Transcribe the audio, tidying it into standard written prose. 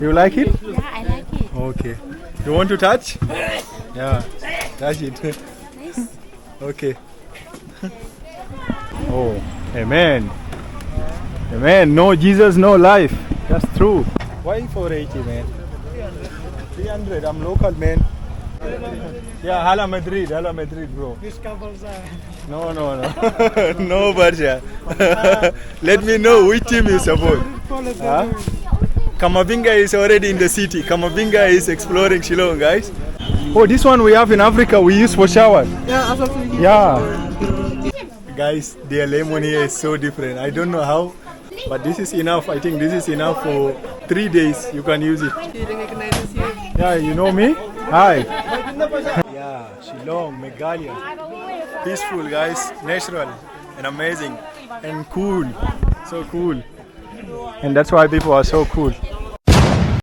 You like it? Yeah, I like it. Okay. You want to touch? Yeah, touch it. Nice. Okay. Oh, amen. Amen. No Jesus, no life. That's true. Why 480, man? 300. I'm local, man. Yeah, Hala Madrid, bro. No. No, Barja. Let me know which team you support. Huh? Kamavinga is already in the city. Kamavinga is exploring Shillong, guys. Oh, this one we have in Africa, we use for shower. Yeah. Guys, their lemon here is so different. I don't know how, but this is enough. I think this is enough for 3 days. You can use it. Yeah, you know me? Hi. Yeah, Shillong, Meghalaya. Peaceful, guys. Natural and amazing and cool. So cool. And that's why people are so cool.